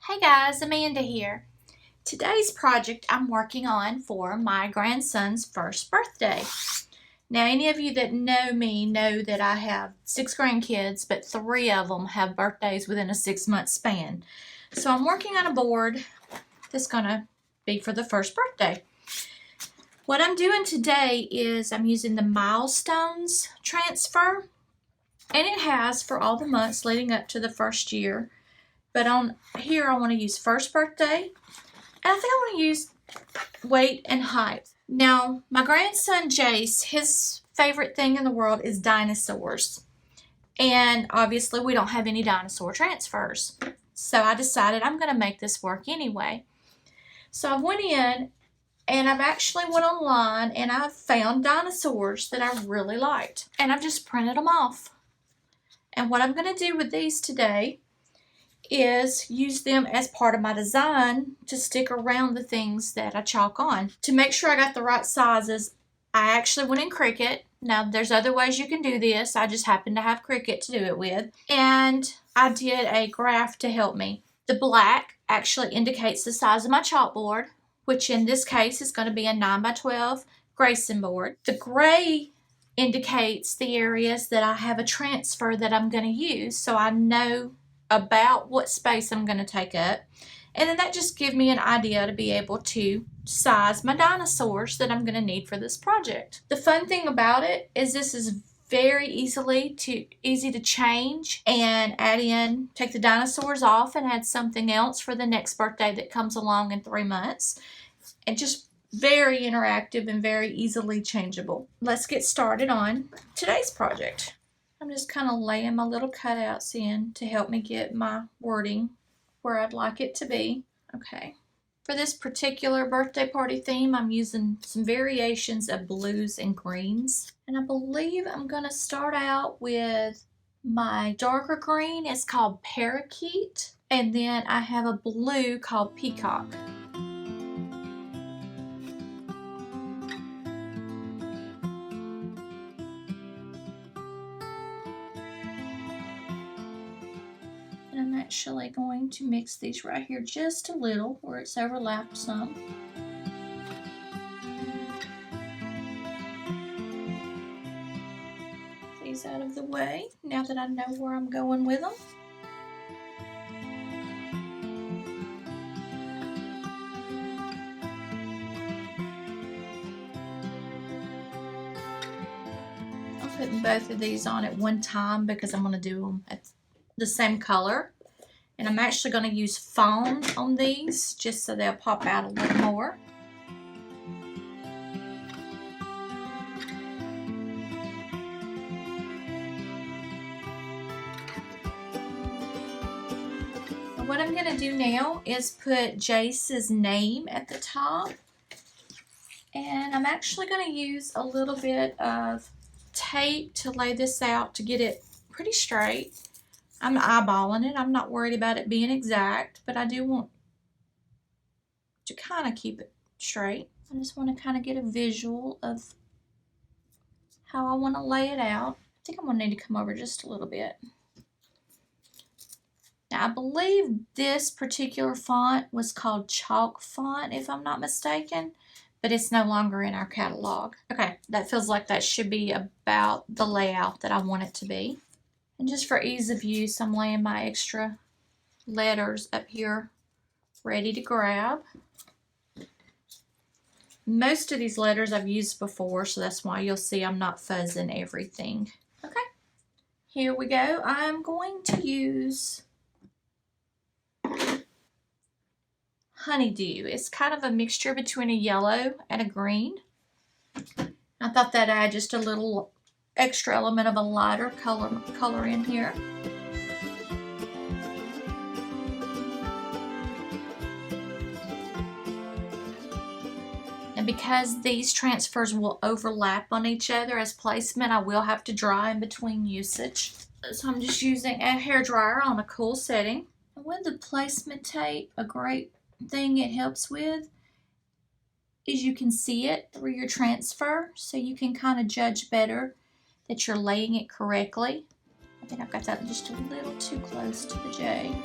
Hey guys, Amanda here. Today's project I'm working on for my grandson's first birthday. Now, any of you that know me know that I have 6 grandkids, but 3 of them have birthdays within a 6-month span. So I'm working on a board that's going to be for the first birthday. What I'm doing today is I'm using the milestones transfer, and it has for all the months leading up to the first year. But on here, I want to use first birthday, and I think I want to use weight and height. Now, my grandson Jace, his favorite thing in the world is dinosaurs. And obviously, we don't have any dinosaur transfers. So I decided I'm going to make this work anyway. So I went in, and I've actually went online, and I've found dinosaurs that I really liked. And I've just printed them off. And what I'm going to do with these today is use them as part of my design to stick around the things that I chalk on. To make sure I got the right sizes, I actually went in Cricut. Now, there's other ways you can do this. I just happen to have Cricut to do it with. And I did a graph to help me. The black actually indicates the size of my chalkboard, which in this case is going to be a 9x12 Grayson board. The gray indicates the areas that I have a transfer that I'm going to use, so I know about what space I'm going to take up, and then that just gives me an idea to be able to size my dinosaurs that I'm going to need for this project. The fun thing about it is this is very easy to change and add in, take the dinosaurs off and add something else for the next birthday that comes along in 3 months, and just very interactive and very easily changeable. Let's get started on today's project. I'm just kind of laying my little cutouts in to help me get my wording where I'd like it to be. Okay. For this particular birthday party theme, I'm using some variations of blues and greens. And I believe I'm going to start out with my darker green. It's called Parakeet. And then I have a blue called Peacock. I'm actually going to mix these right here just a little where it's overlapped some. These out of the way now that I know where I'm going with them. I'm putting both of these on at one time because I'm going to do them at the same color, and I'm actually going to use foam on these just so they'll pop out a little more. And what I'm going to do now is put Jace's name at the top, and I'm actually going to use a little bit of tape to lay this out to get it pretty straight. I'm eyeballing it. I'm not worried about it being exact, but I do want to kind of keep it straight. I just want to kind of get a visual of how I want to lay it out. I think I'm going to need to come over just a little bit. Now, I believe this particular font was called Chalk Font, if I'm not mistaken, but it's no longer in our catalog. Okay, that feels like that should be about the layout that I want it to be. And just for ease of use, I'm laying my extra letters up here ready to grab. Most of these letters I've used before, so that's why you'll see I'm not fuzzing everything. Okay, here we go. I'm going to use Honeydew. It's kind of a mixture between a yellow and a green. I thought that I'd add just a little extra element of a lighter color in here. And because these transfers will overlap on each other as placement, I will have to dry in between usage. So I'm just using a hairdryer on a cool setting. And with the placement tape, a great thing it helps with is you can see it through your transfer, so you can kind of judge better that you're laying it correctly. I think I've got that just a little too close to the J.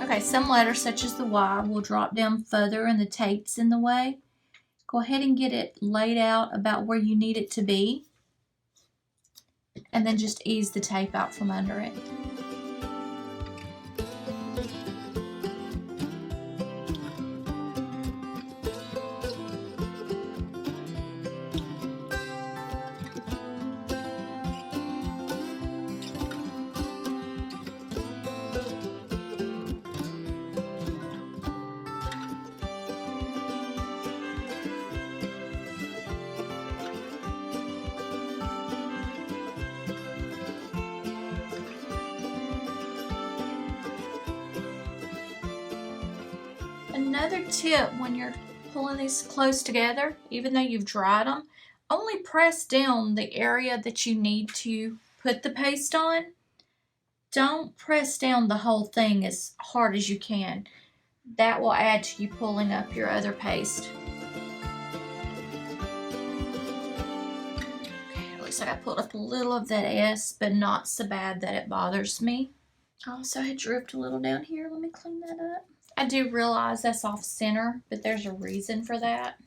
Okay, some letters such as the Y will drop down further and the tape's in the way. Go ahead and get it laid out about where you need it to be. And then just ease the tape out from under it. Another tip when you're pulling these close together, even though you've dried them, only press down the area that you need to put the paste on. Don't press down the whole thing as hard as you can. That will add to you pulling up your other paste. Okay, it looks like I pulled up a little of that S, but not so bad that it bothers me. I also had dripped a little down here. Let me clean that up. I do realize that's off center, but there's a reason for that.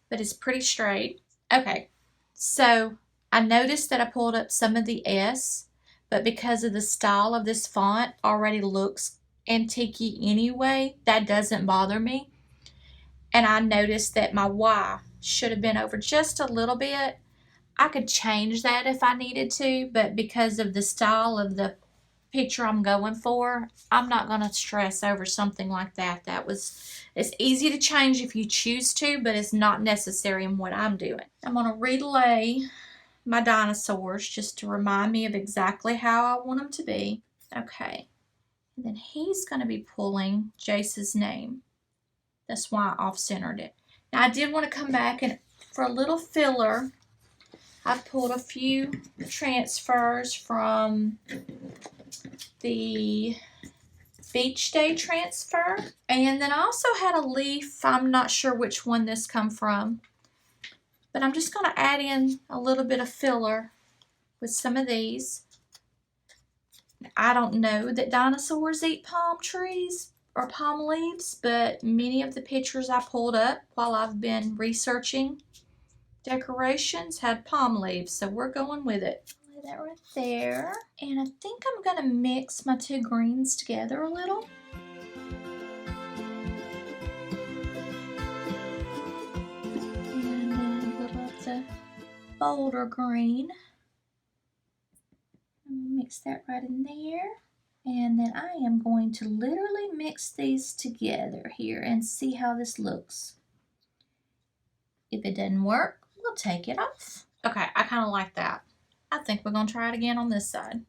But it's pretty straight. Okay, so I noticed that I pulled up some of the S, but because of the style of this font already looks antique-y anyway, that doesn't bother me. And I noticed that my Y should have been over just a little bit. I could change that if I needed to, but because of the style of the picture I'm going for, I'm not going to stress over something like that. It's easy to change if you choose to, but it's not necessary in what I'm doing. I'm going to relay my dinosaurs just to remind me of exactly how I want them to be. Okay, and then he's going to be pulling Jace's name. That's why I off-centered it. Now I did want to come back and for a little filler, I pulled a few transfers from the Beach Day transfer. And then I also had a leaf. I'm not sure which one this come from. But I'm just going to add in a little bit of filler with some of these. I don't know that dinosaurs eat palm trees or palm leaves, but many of the pictures I pulled up while I've been researching decorations had palm leaves, so we're going with it. Lay that right there. And I think I'm going to mix my two greens together a little. And then a little of the bolder green. Mix that right in there. And then I am going to literally mix these together here and see how this looks. If it doesn't work, we'll take it off. Okay, I kind of like that. I think we're going to try it again on this side.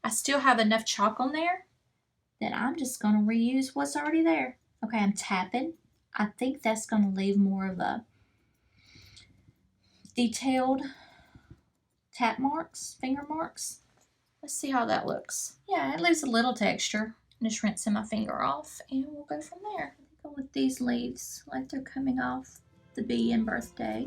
I still have enough chalk on there that I'm just going to reuse what's already there. Okay, I'm tapping. I think that's going to leave more of a detailed tap marks, finger marks. Let's see how that looks. Yeah, it leaves a little texture. I'm just rinsing my finger off and we'll go from there. Go with these leaves like they're coming off the bee and birthday.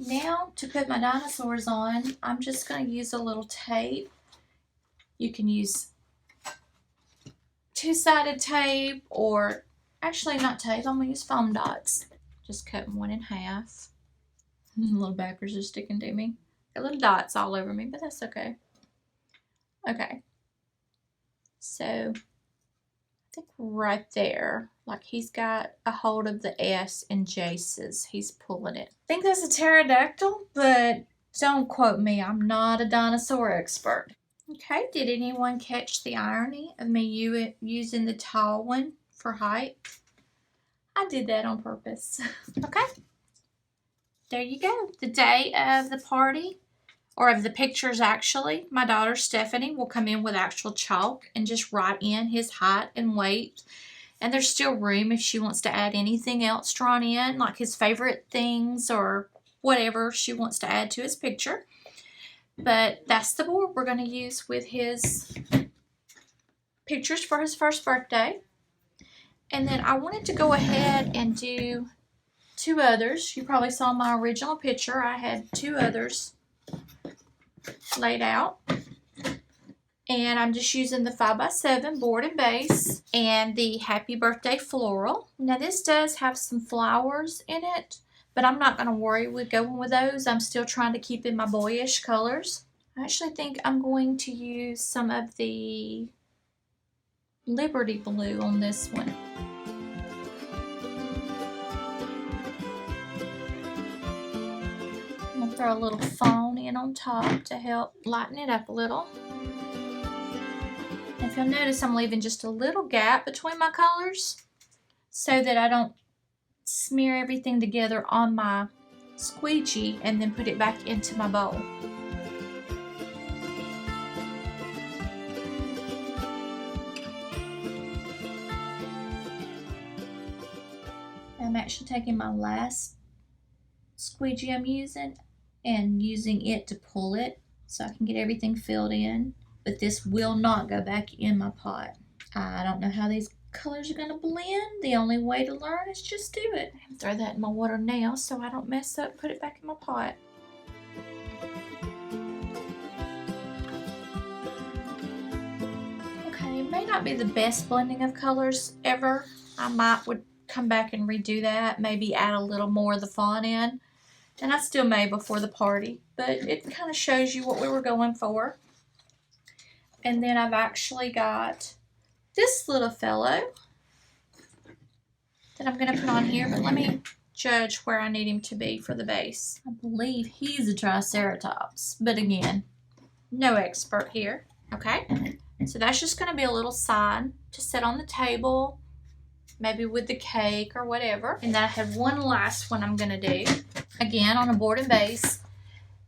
Now to put my dinosaurs on, I'm just going to use a little tape. You can use two-sided tape or actually not tape, I'm going to use foam dots. Just cut one in half. The little backers are sticking to me. Got little dots all over me, but that's okay. Okay. So I think right there, like he's got a hold of the S in Jace's. He's pulling it. I think that's a pterodactyl, but don't quote me. I'm not a dinosaur expert. Okay, did anyone catch the irony of me using the tall one for height? I did that on purpose. Okay. There you go. The day of the party, or of the pictures actually, my daughter Stephanie will come in with actual chalk and just write in his height and weight. And there's still room if she wants to add anything else drawn in, like his favorite things or whatever she wants to add to his picture. But that's the board we're going to use with his pictures for his first birthday. And then I wanted to go ahead and do 2 others. You probably saw my original picture. I had 2 others laid out. And I'm just using the 5x7 board and base and the happy birthday floral. Now this does have some flowers in it, but I'm not going to worry with going with those. I'm still trying to keep in my boyish colors. I actually think I'm going to use some of the Liberty Blue on this one. I'm going to throw a little fawn in on top to help lighten it up a little. If you'll notice, I'm leaving just a little gap between my colors so that I don't smear everything together on my squeegee and then put it back into my bowl. I'm actually taking my last squeegee I'm using and using it to pull it so I can get everything filled in. But this will not go back in my pot. I don't know how these colors are going to blend. The only way to learn is just do it. I'm throw that in my water now so I don't mess up and put it back in my pot. Okay, it may not be the best blending of colors ever. I would come back and redo that. Maybe add a little more of the fawn in. And I still may before the party. But it kind of shows you what we were going for. And then I've actually got this little fellow that I'm going to put on here. But let me judge where I need him to be for the base. I believe he's a triceratops. But again, no expert here. Okay? So that's just going to be a little sign to sit on the table. Maybe with the cake or whatever. And then I have one last one I'm going to do. Again, on a board and base.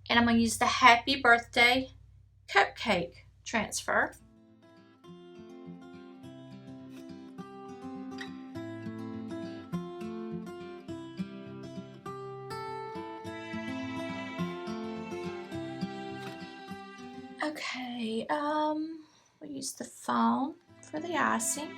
And I'm going to use the Happy Birthday Cupcake transfer. Okay, we'll use the fawn for the icing.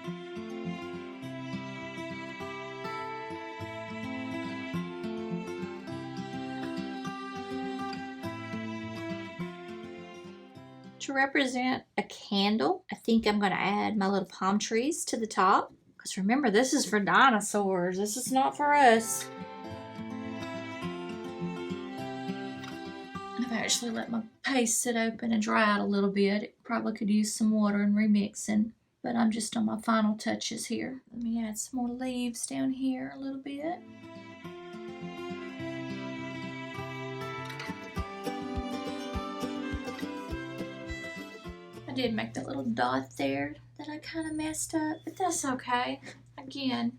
To represent a candle, I think I'm going to add my little palm trees to the top. Because remember, this is for dinosaurs. This is not for us. I've actually let my paste sit open and dry out a little bit. It probably could use some water and remixing. But I'm just on my final touches here. Let me add some more leaves down here a little bit. I did make that little dot there that I kind of messed up, but that's okay. Again,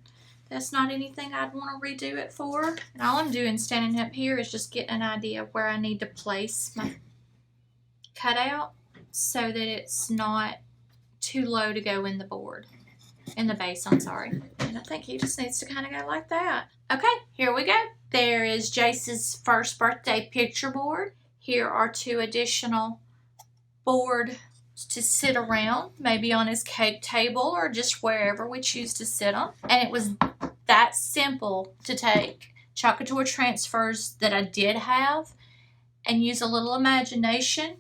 that's not anything I'd want to redo it for. And all I'm doing standing up here is just getting an idea of where I need to place my cutout so that it's not too low to go in the board. In the base, I'm sorry. And I think he just needs to kind of go like that. Okay, here we go. There is Jace's first birthday picture board. Here are 2 additional board to sit around, maybe on his cake table or just wherever we choose to sit on. And it was that simple to take Couture transfers that I did have and use a little imagination.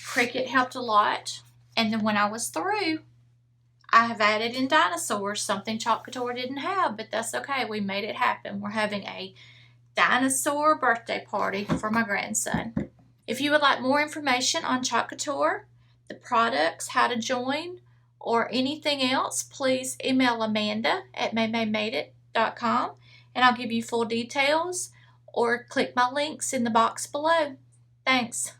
Cricut helped a lot. And then when I was through, I have added in dinosaurs, something Couture didn't have, but that's okay. We made it happen. We're having a dinosaur birthday party for my grandson. If you would like more information on Couture, the products, how to join, or anything else, please email Amanda at maymaymadeit.com and I'll give you full details, or click my links in the box below. Thanks.